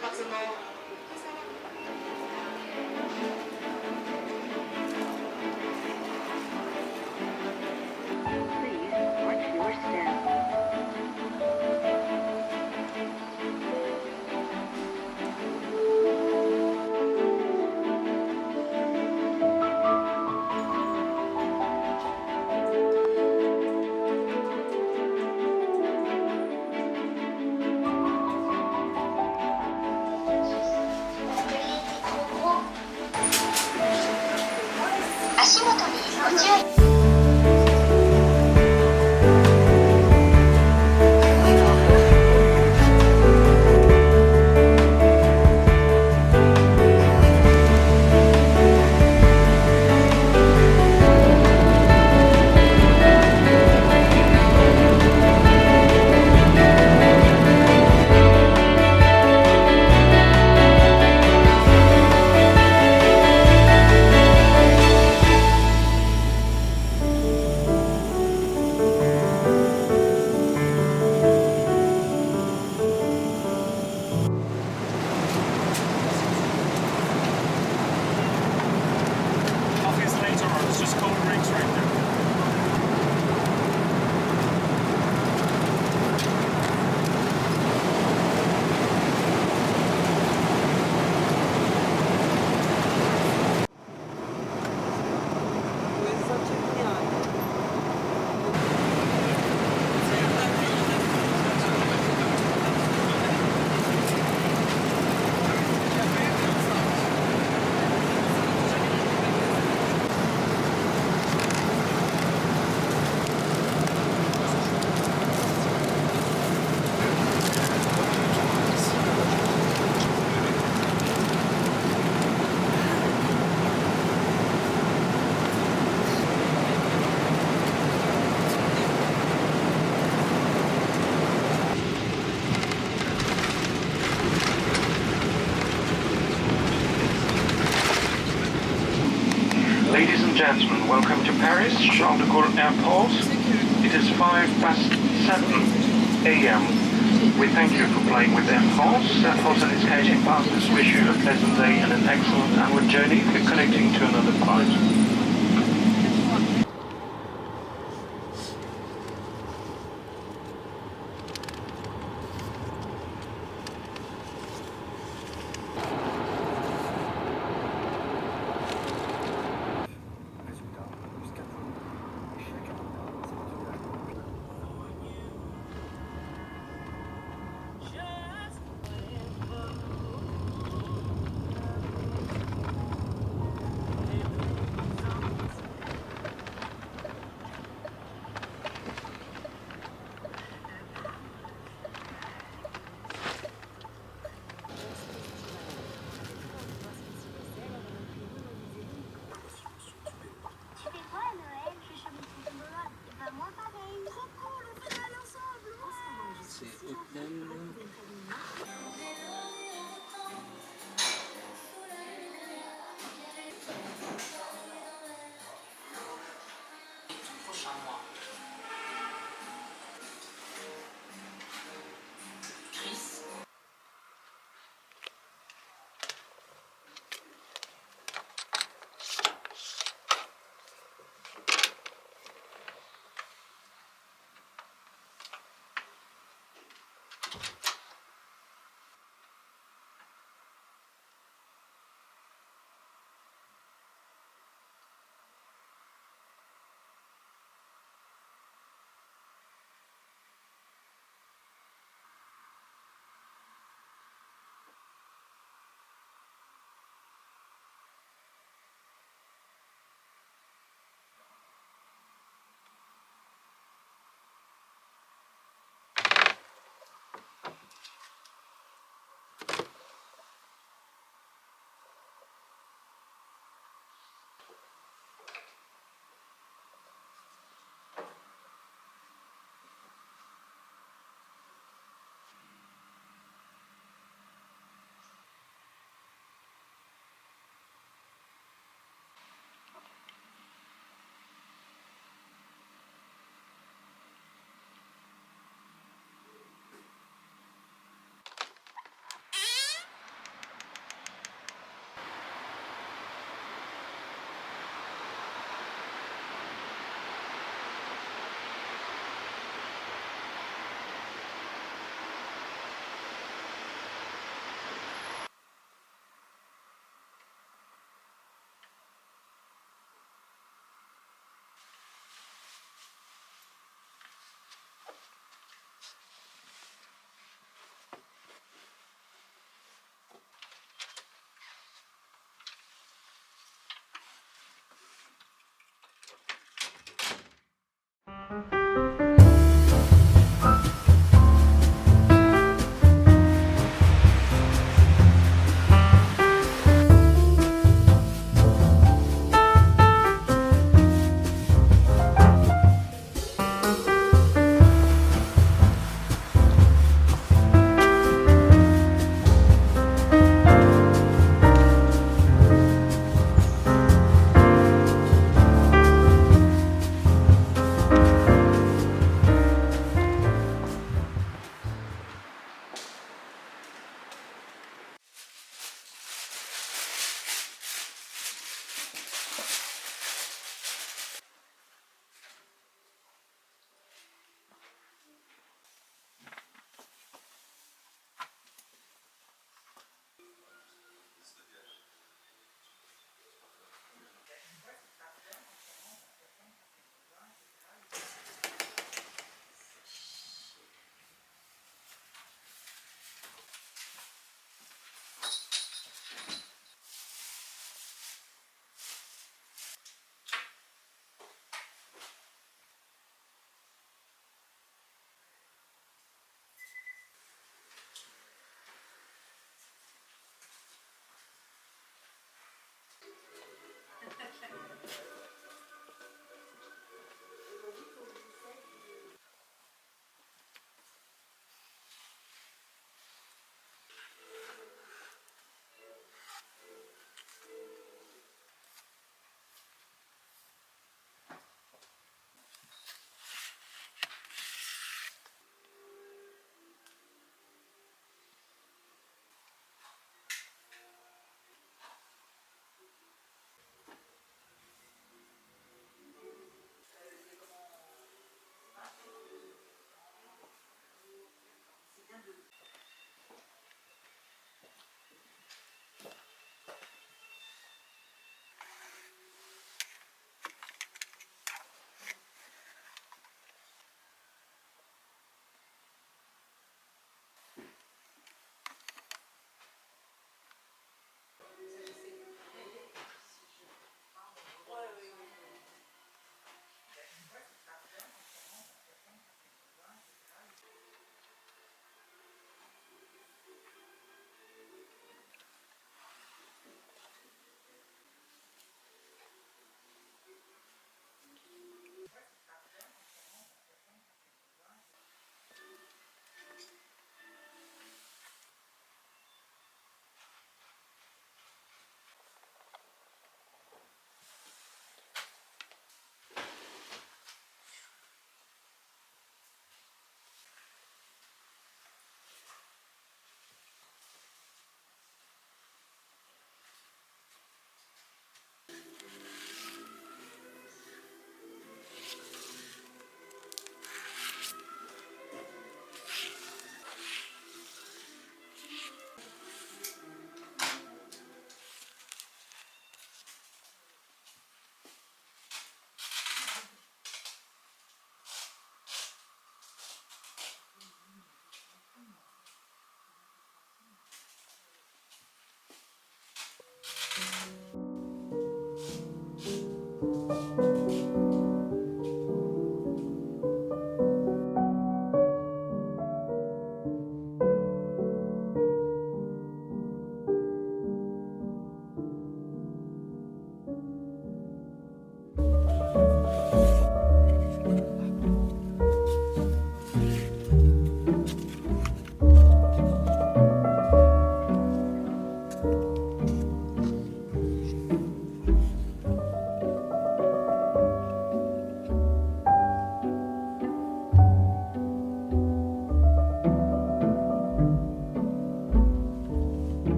発の Please watch your step. Office later on, it's just cold drinks right there. Ladies and gentlemen, welcome to Paris, Charles de Gaulle Airport. It is 7:05 a.m. We thank you for flying with Air France. Air France and its catering partners wish you a pleasant day and an excellent onward journey for connecting to another flight.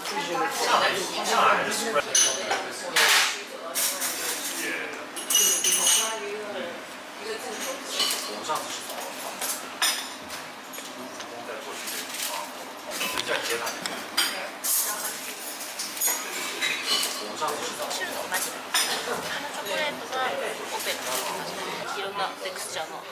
種類同じ。チョコレートがオペいろんなテクスチャーの。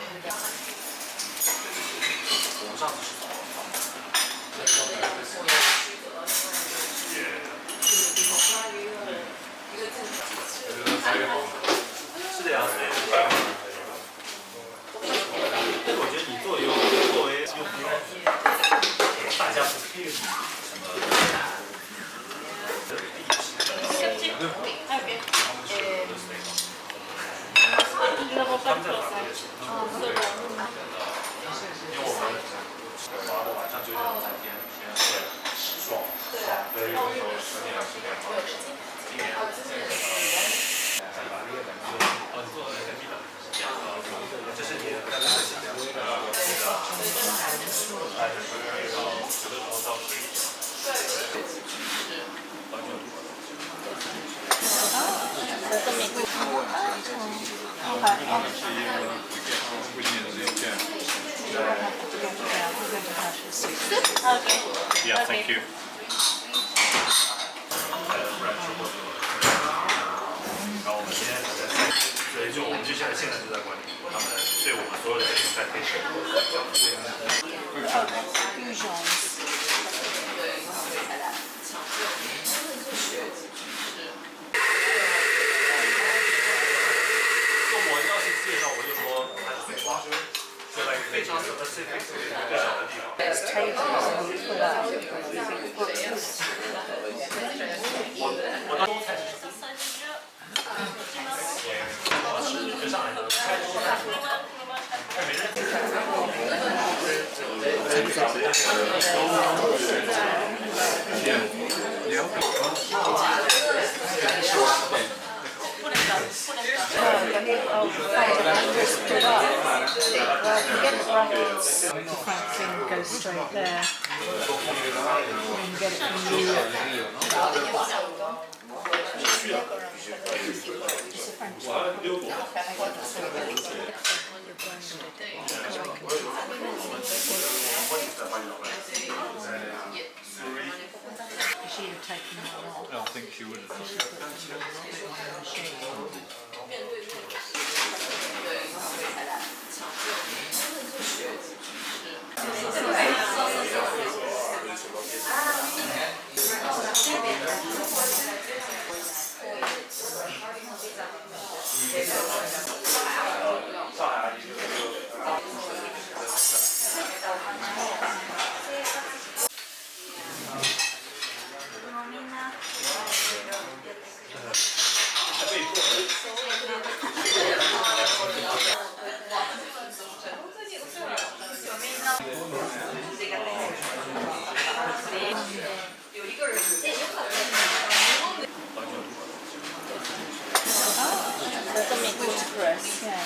是这样子的。但是我觉得你作为又不用大家不配什么。因为我们玩到晚上9点钟才天黑，爽。对，有时候10点10点钟。今年你做的跟你的，这是你的那个Yeah, thank you. 然后我们现在还在赛，所以我们就现在就在管理他们对我们所有的 expectation。就我要是介绍，我就说它是废话，就在非常 specific 最小的地方。我当中菜是什么？就上来的菜是没人。Franklin goes straight there. And get it from you. It's a French She'd have taken that off. I don't think she would have. There's something watercress, yeah.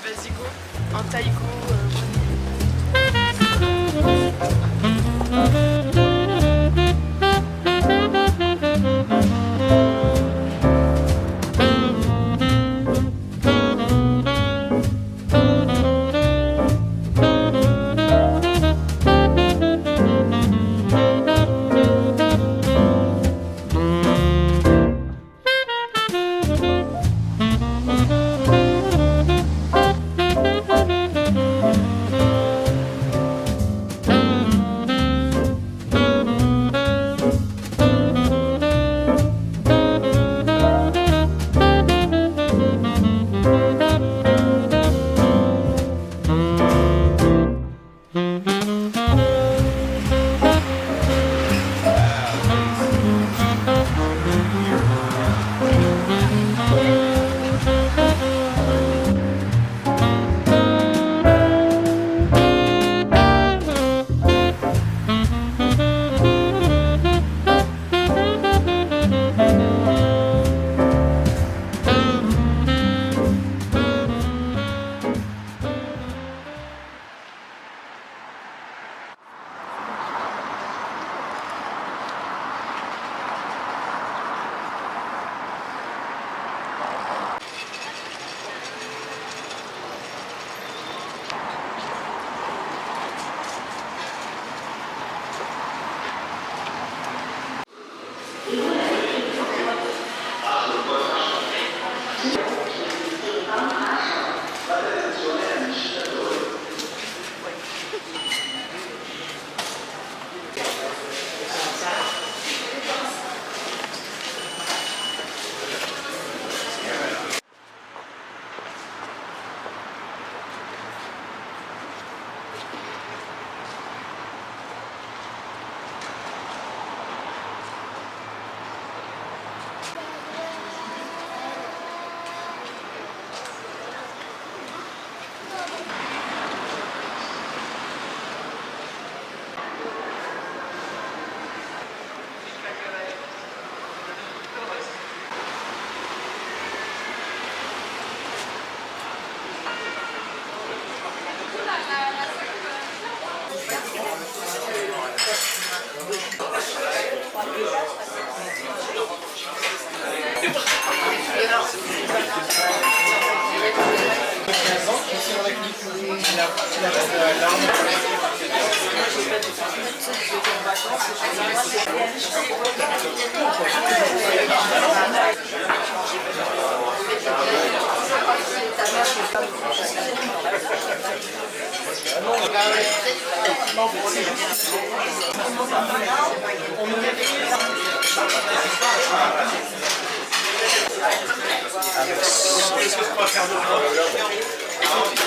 Vas-y go, en taïko.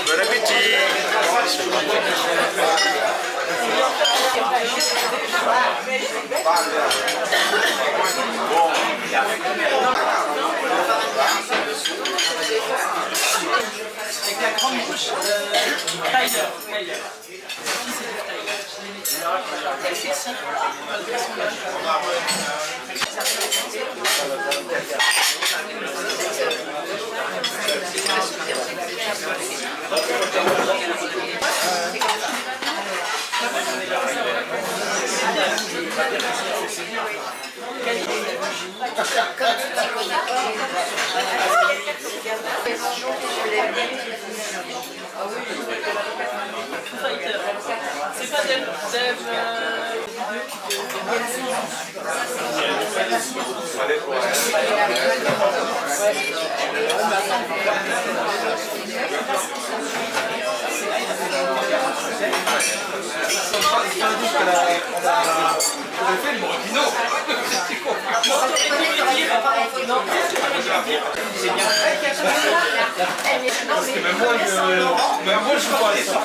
Bon appétit. Avec la grande bouche, Tyler. C'est pas Dave. Même moi, je vois ça.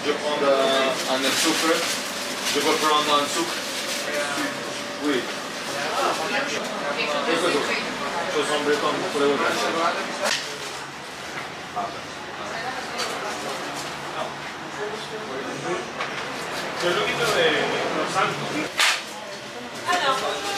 Je vais prendre un sucre. Je vais prendre un sucre. Oui. Je ressemble comme pour les autres. Alors, bonjour.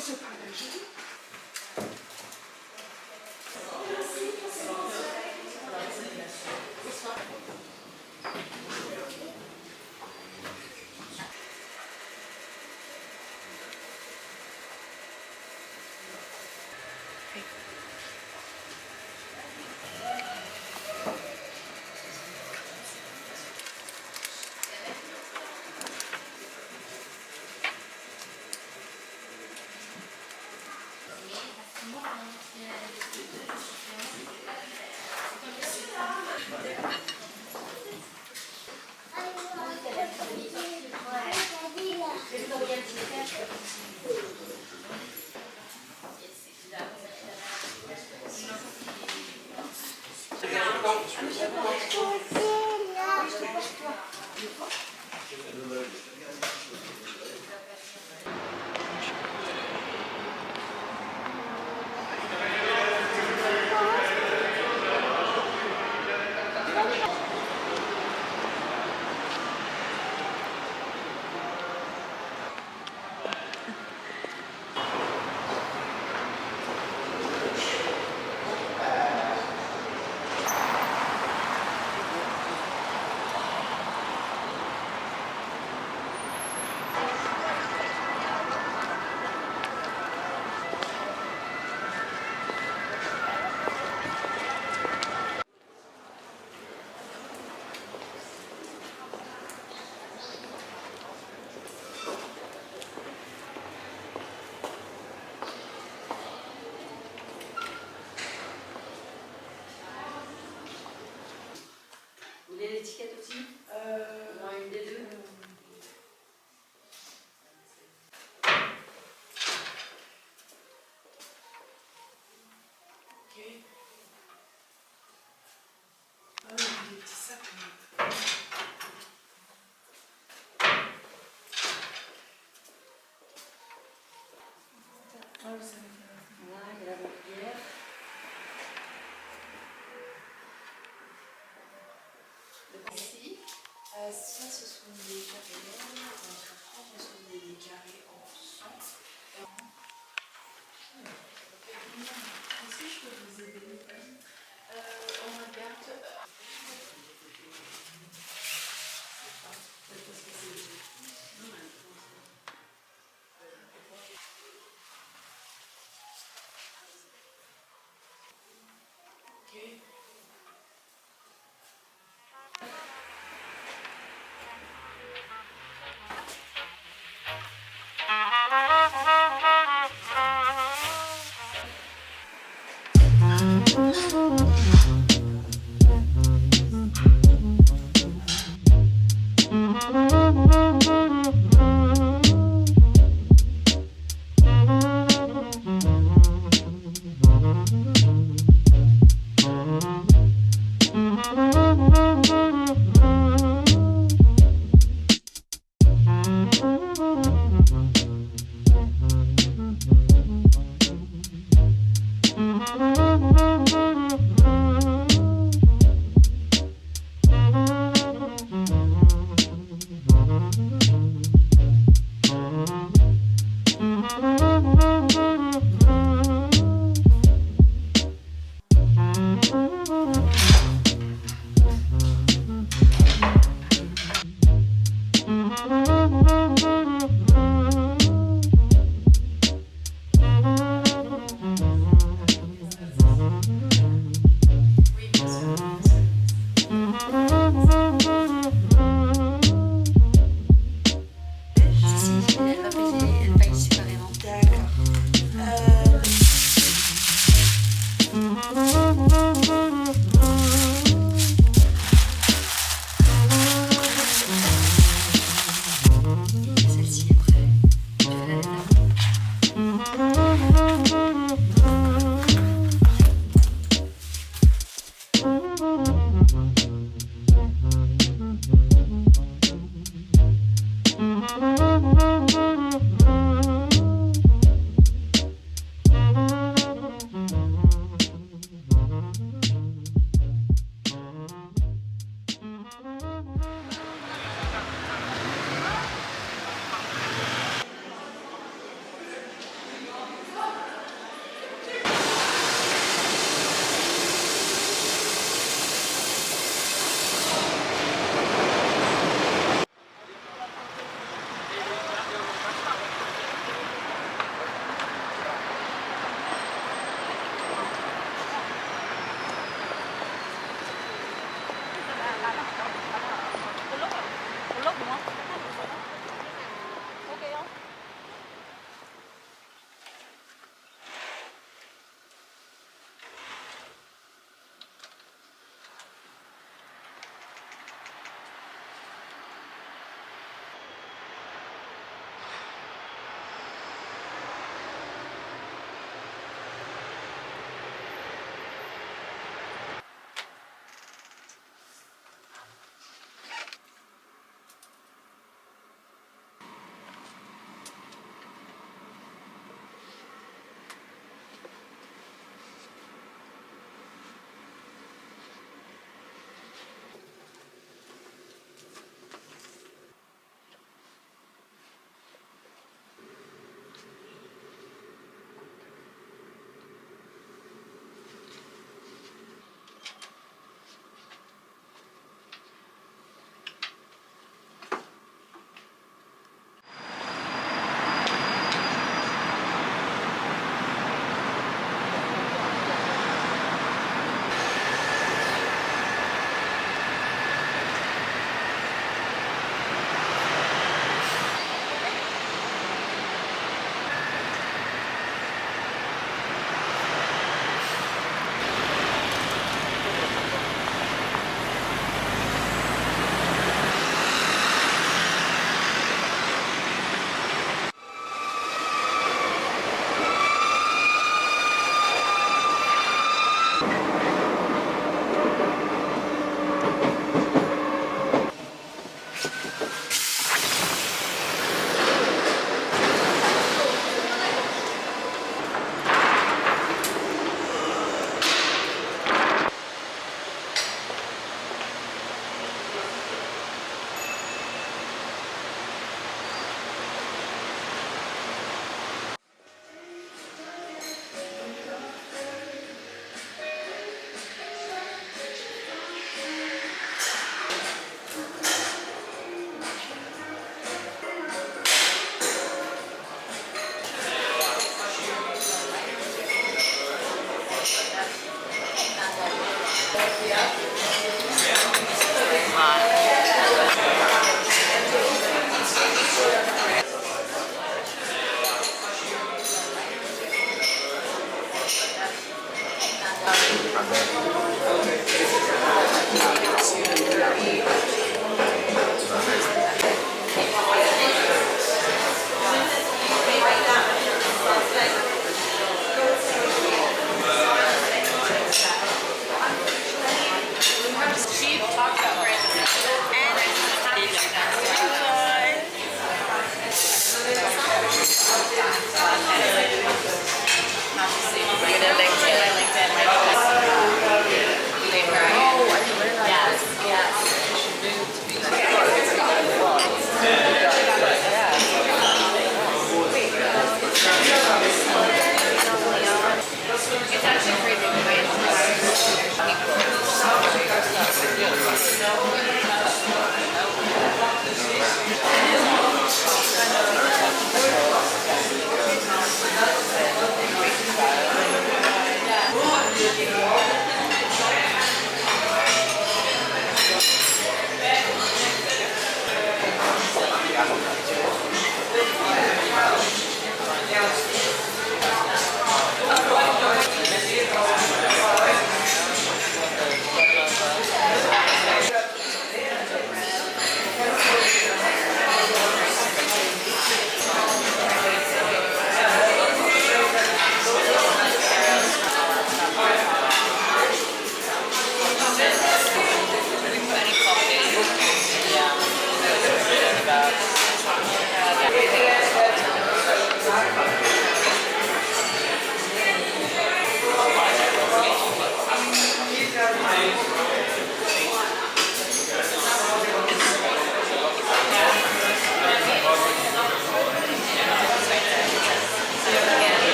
c'est partagé. Vous voulez l'étiquette aussi Non, une des deux. Ok. Ah, il y a des petits sacs. Ah, vous savez. Voilà, il y a la bière. Ici, ça ce sont des carrés en France, ce sont des carrés en sang. Ici, je peux vous aider. On regarde.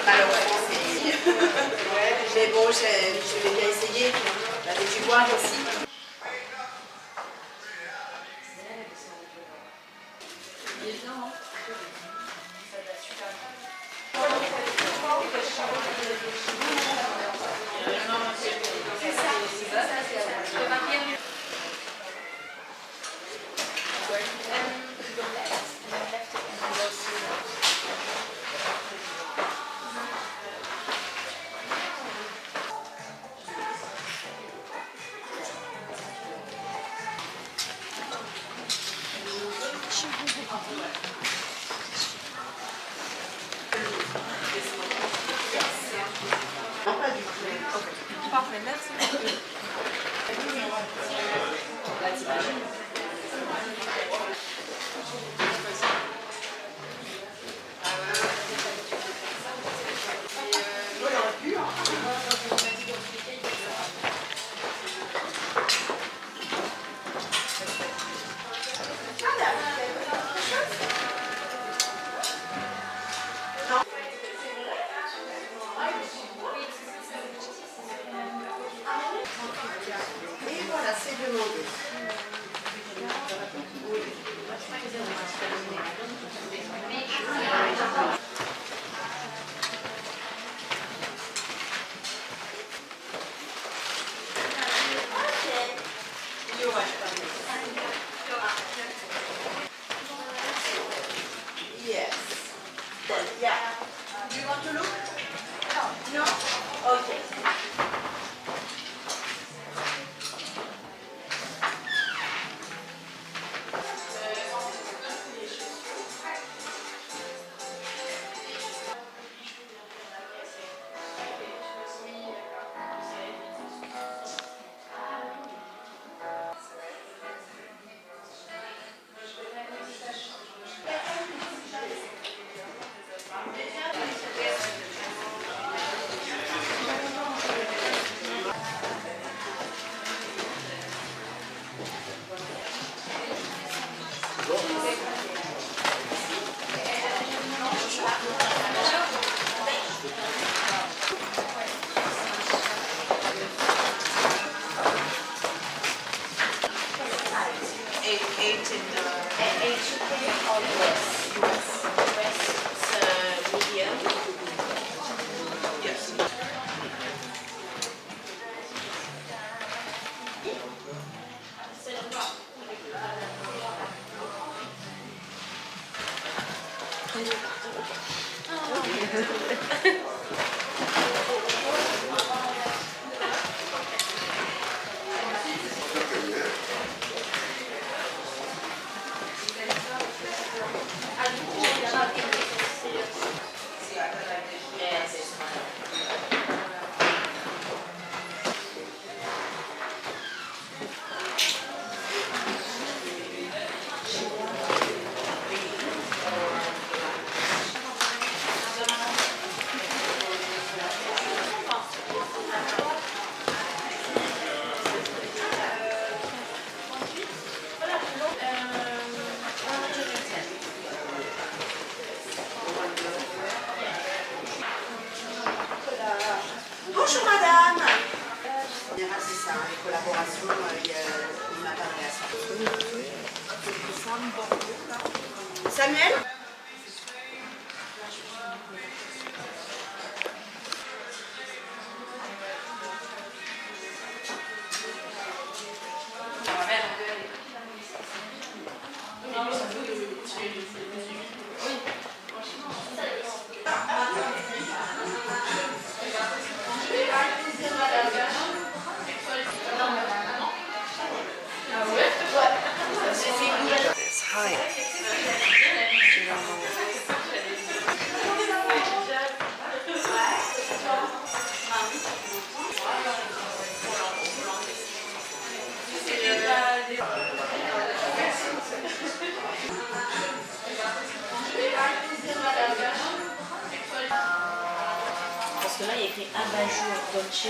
Malheureusement, c'est... Ouais, mais bon, je vais bien essayer. La du voir aussi. Parfait, merci beaucoup. Et voilà, c'est demandé. Yes. Yeah. Do you want to look? No? Okay. Bonjour madame. En général c'est ça, les collaborations, il m'a parlé à ça. Samuel? Parce que là, il y a écrit abat-jour Dolce.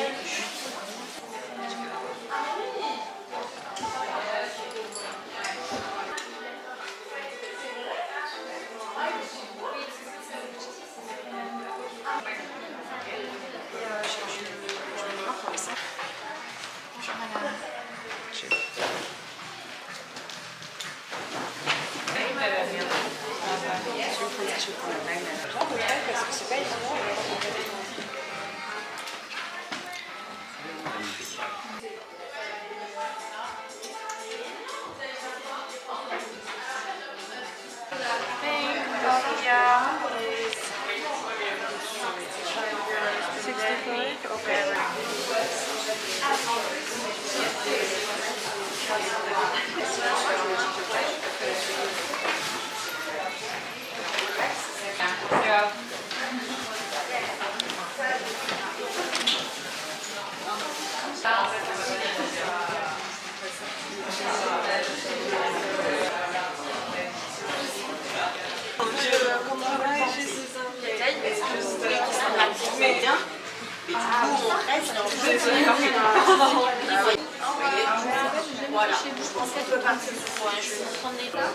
Voilà, je pense qu'on peut partir sur Ouais, je vais vous prendre les gars.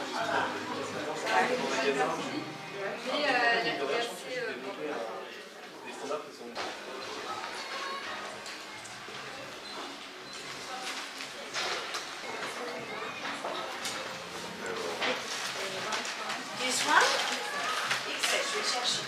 This one? XL, je vais chercher.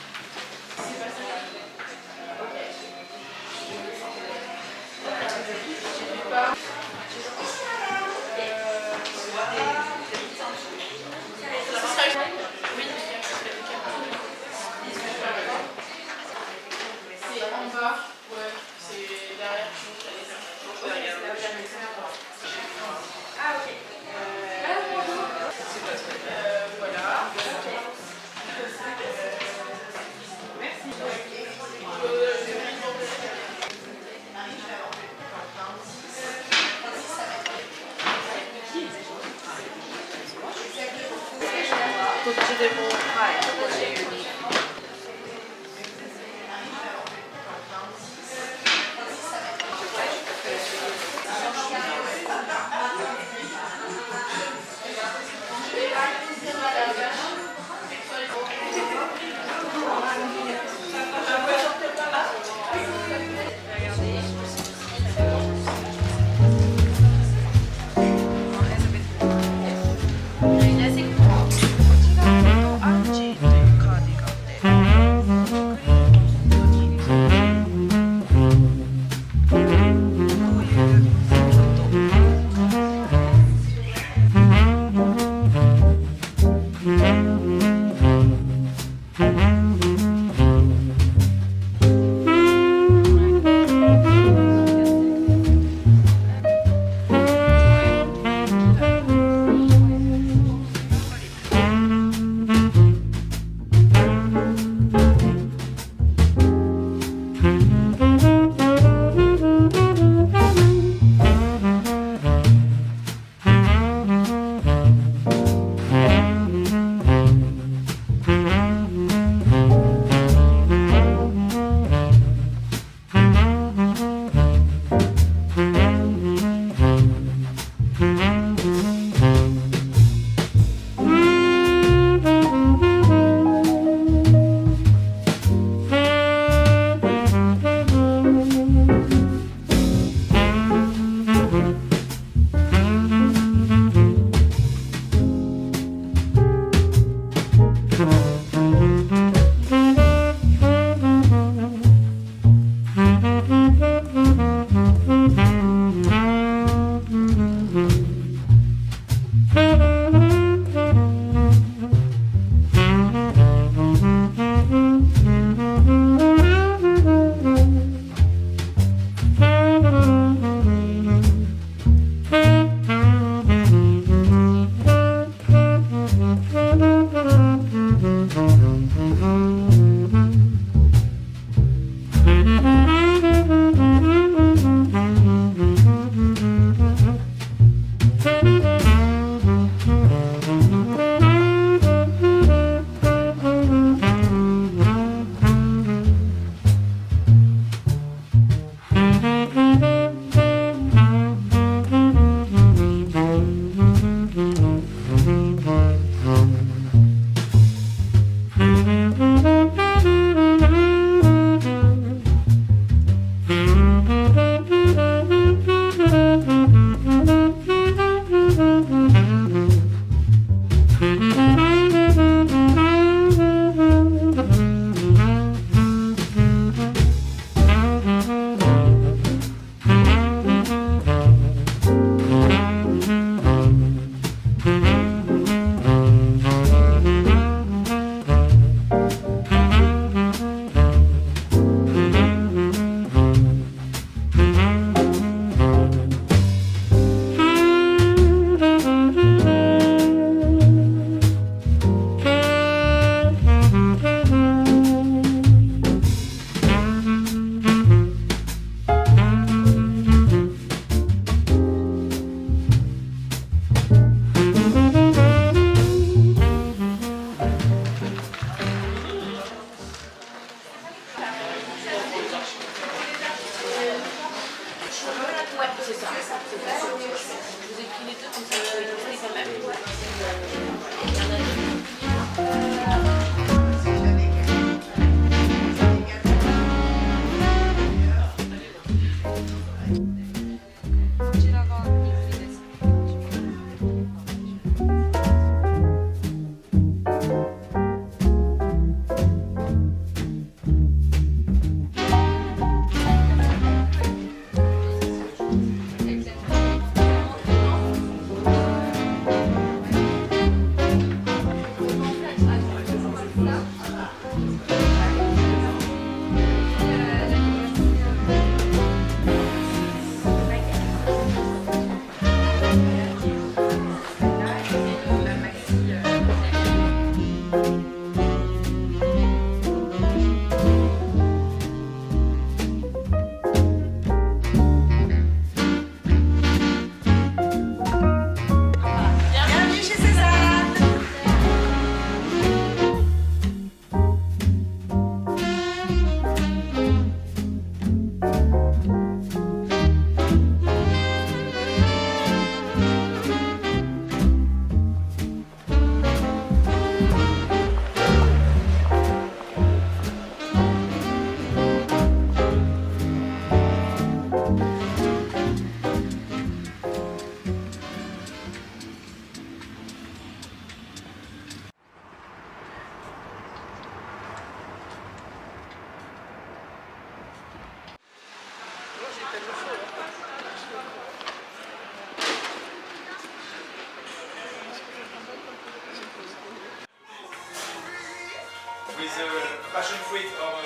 with passion fruit or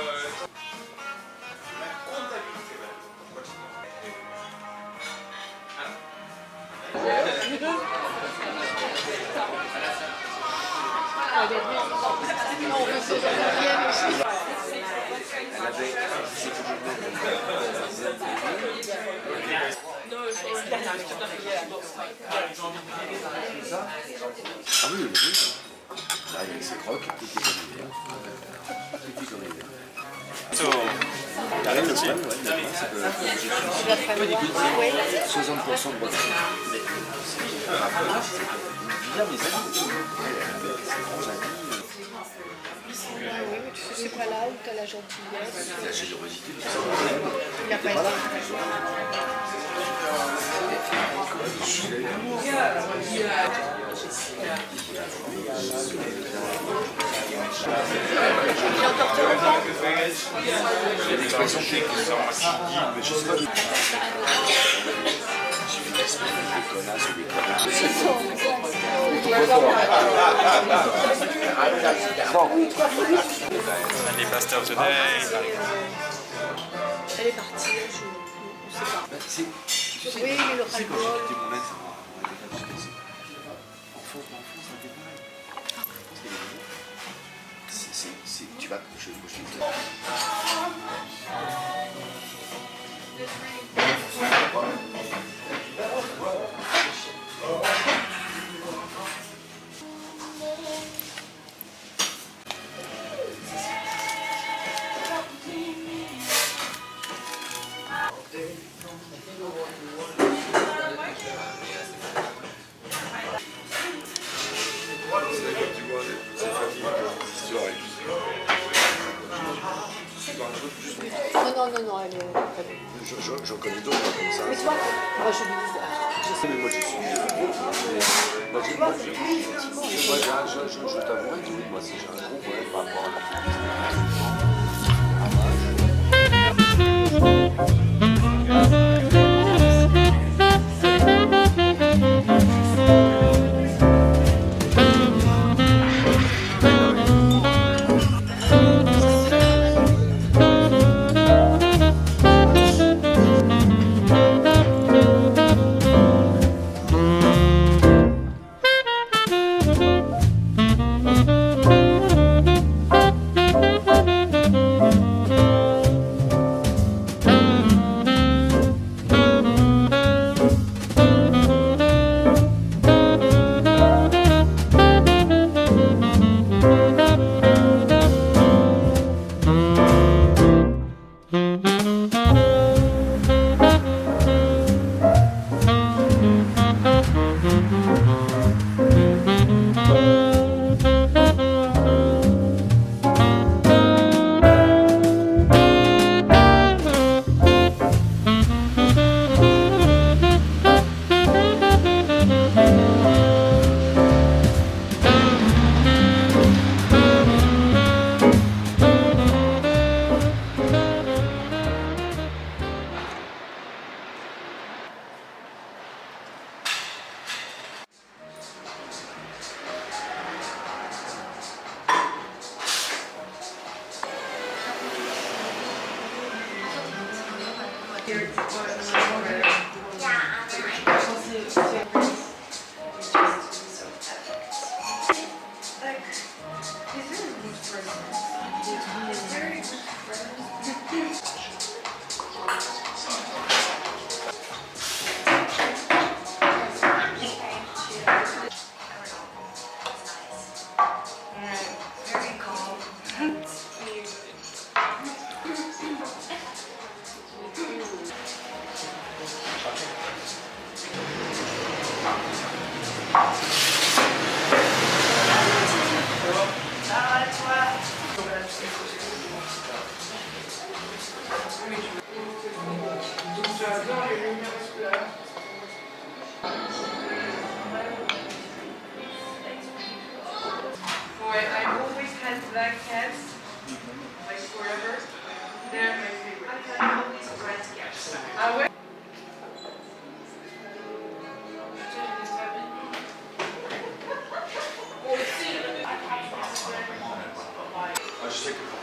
la comptabilité. Voilà. Continue. Ah oui, oui. Là, il y a ses crocs, tout est comme hiver. Tout est comme hiver. Le problème, c'est que j'ai pas d'écoute, 60% de retard. Après, c'est bien mes amis. Oui, mais tu sais, c'est pas là où t'as la gentillesse. La générosité, Il n'a pas été. Il a encore te reprendre. Il y a des expressions qui sont assez guides, mais je sais pas. J'ai vu des espèces de connasses ou des And the pasta of today. Elle est partie, on sait pas. Tu sais, Oui, mais le quand alcool. j'ai quitté mon ex, on était là jusqu'à ici. Enfant, ça a été pareil. Tu vas, je suis Non, elle est. J'en connais d'autres comme ça. Mais toi, moi je lui dis. Mais moi je suis. Moi je t'avouerai que moi j'ai un gros problème par rapport à la je sais que quand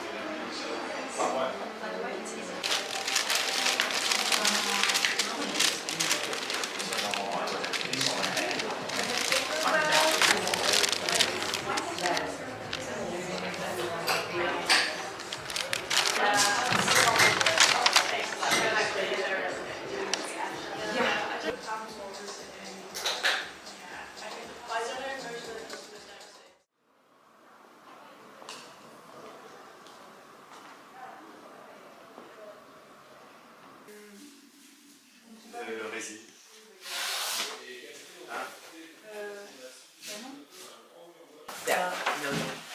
le récit.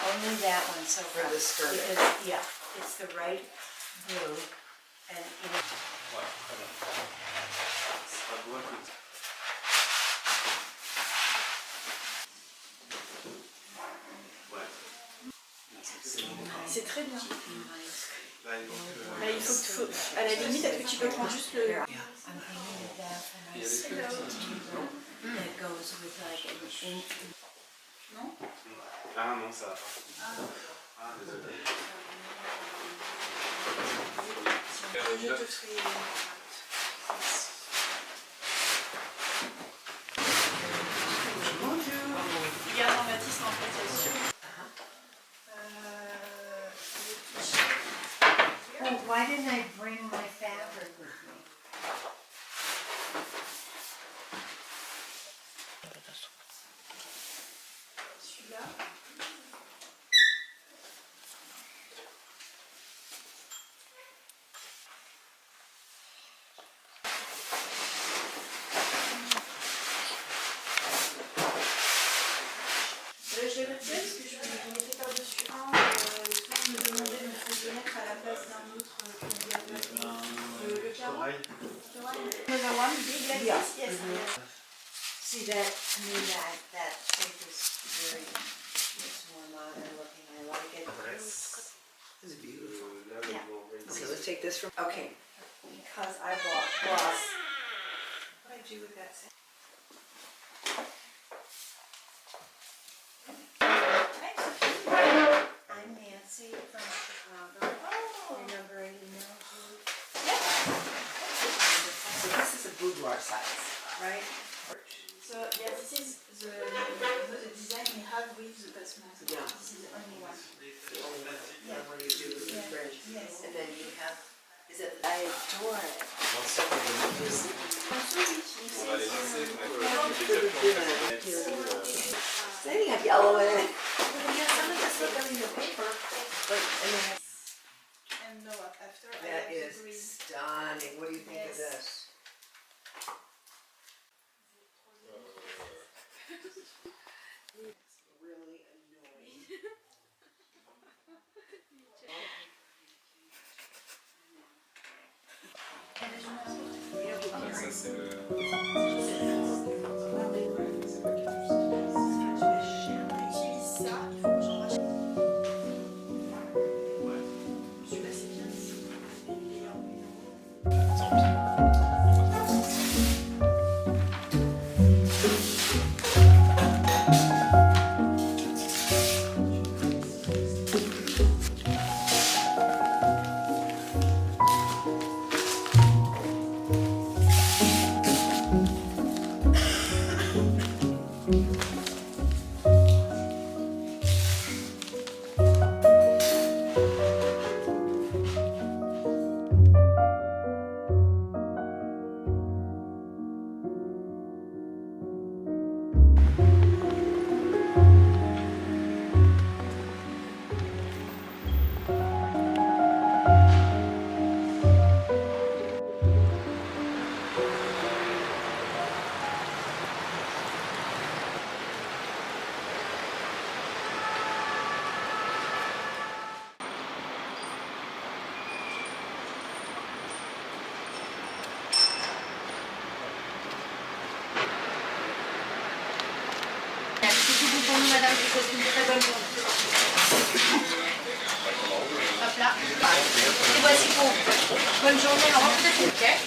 Only that one so far. For the skirt. Because, yeah, it's the right blue and, you know. Ouais, très bien. Ça doit être... C'est très bien. Là, donc, Là, il faut que à la limite, est-ce que tu peux prendre juste le. I'm thinking of that when I see the table that goes with like an ink. Non? Ah non, ça va pas. Ah, désolé. Je te ferai. Bonjour. Regarde en Baptiste en prestation. Oh, why didn't I bring my fabric with me? Celui-là. Je vais retirer parce que je mettais par-dessus un. Toi, me demandait de me mettre à la place d'un autre candidat. Le carreau. Another one, big like this, yes. See that, to me, that shape is very, it's more modern looking, I like it. This is beautiful. Yeah. Okay, let's take this from. Okay, because I bought gloss. What do I do with that? I'm Nancy from Chicago. Remember I emailed you? So this is a boudoir size, right? So yeah, this is the design we have with the basement. Yeah. This is the only one. The only one you do is the French. Yes. And then you have, is that I adore it. L'ensemble de nos deux. On va les lancer, on a fait They have yellow in it. Some of this look in the paper. But, and they have, And no, after I that have is the green. stunning. What do you think of Yes. this? It's really annoying. Ça, c'est le... J'utilise ça, il faut que j'en rachète. Je suis passée bien ici. Tant pis. Pour nous, madame, je vous souhaite une très bonne journée. Hop là. Et voici pour vous. Bonne journée, au revoir, peut-être une pièce.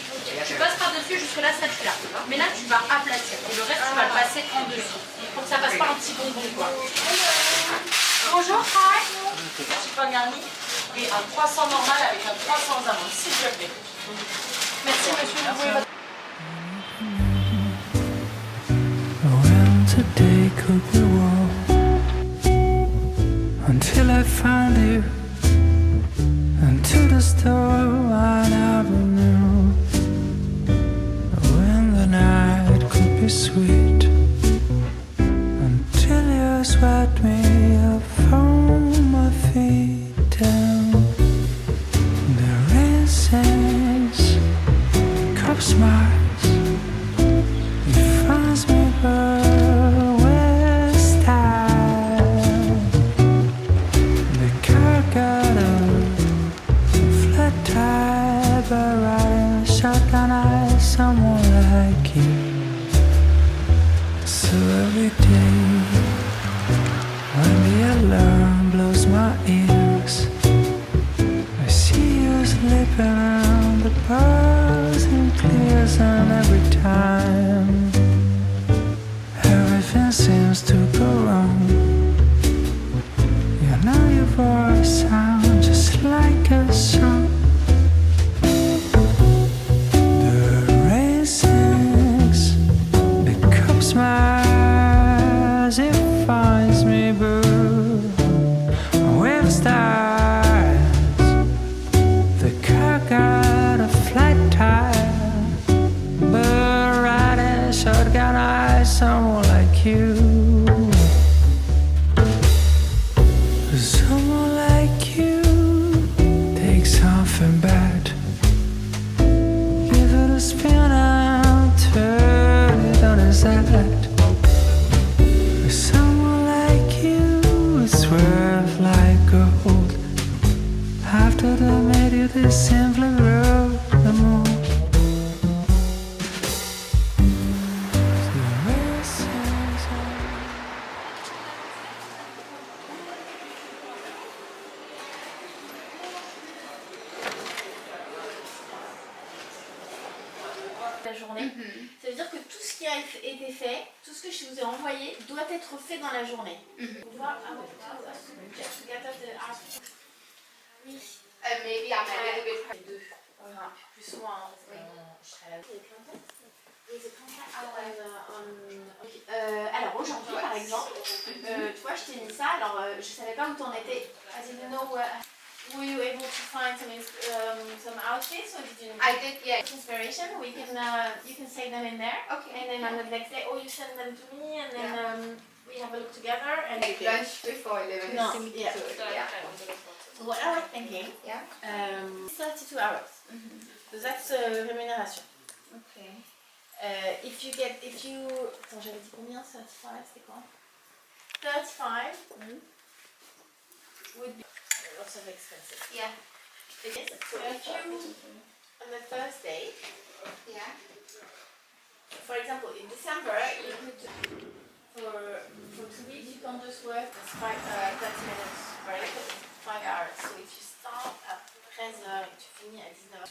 Tu passes par-dessus jusque là, ça tu là. Mais là, tu vas aplatir. Et le reste, tu vas le passer en dessous. Pour que ça fasse pas un petit bonbon, quoi. Bonjour, hi. pain garni et un croissant normal avec un croissant aux amandes, s'il vous plaît. Merci monsieur, vous pouvez votre... Well, today could be warm until I find you, and to the store I never knew. When the night could be sweet until you swept me up from my feet down. The rain sings, cup smiles. Finds me with style. The car got a flat tire, but riding shotgun I someone like you. So every day when the alarm blows my ears, I see you slipping around the bars and clears, and every time everything seems to go wrong. You know your voice sounds just like a song. The rain sings, the cup smiles, it finds me blue with stars. The car got a flat tire, but riding shotgun I someone like you. Someone like you, take something bad, give it a spin and turn it on its head. Someone like you, it's worth like gold. After they made you, they simply wrote the moon. La journée. Ça veut dire que tout ce qui a été fait, tout ce que je vous ai envoyé doit être fait dans la journée. Voir oui. Maybe I'm a little bit. Deux. Plus souvent, je serai là. Alors aujourd'hui par exemple, tu vois je t'ai mis ça, alors je savais pas où t'en étais. I didn't know were you able to find some outfits or did you? I did, yeah. Inspiration, we can you can save them in there. Okay. And then on the next day, you send them to me and then we have a look together and Like lunch before 11. No, yeah. Yeah. So what I was thinking, 32 hours. So that's rémunération. Okay. If you attends, j'avais dit combien? 35, c'était quoi? 35 would be lots of expenses. Yeah. Yes. So if you on the first day, Yeah. for example, in December, you could for 2 weeks you can just work 30 minutes, right? 5 hours. So if you start at 13h et tu finis à 19h,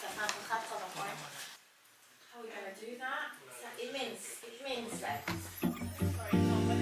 ça fait un contrat de 3 ans. How are we gonna do that? So it means that, for example,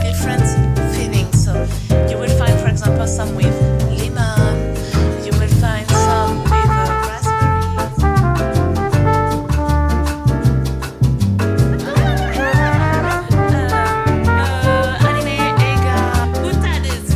Different feelings. So you will find, for example, some with lemon. You will find some with raspberries. Anime Ega Butades.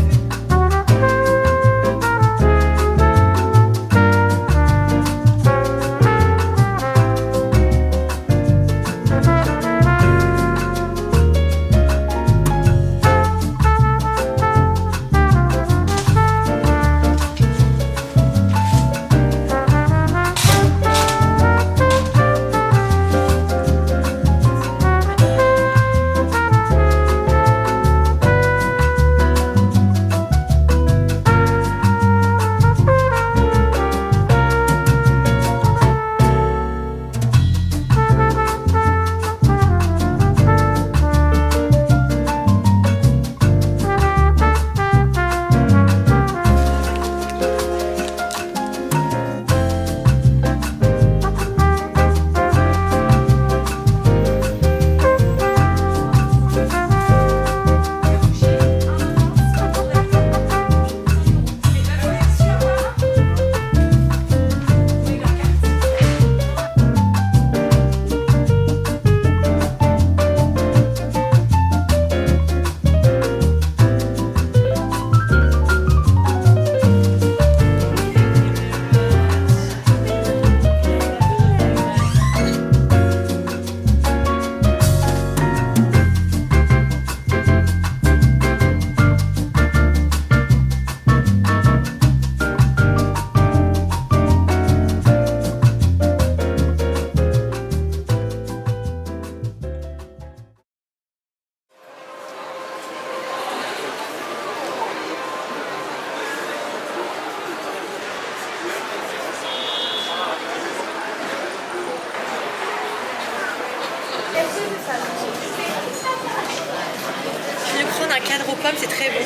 Prendre un cadre aux pommes, c'est très bon.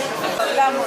Là, mon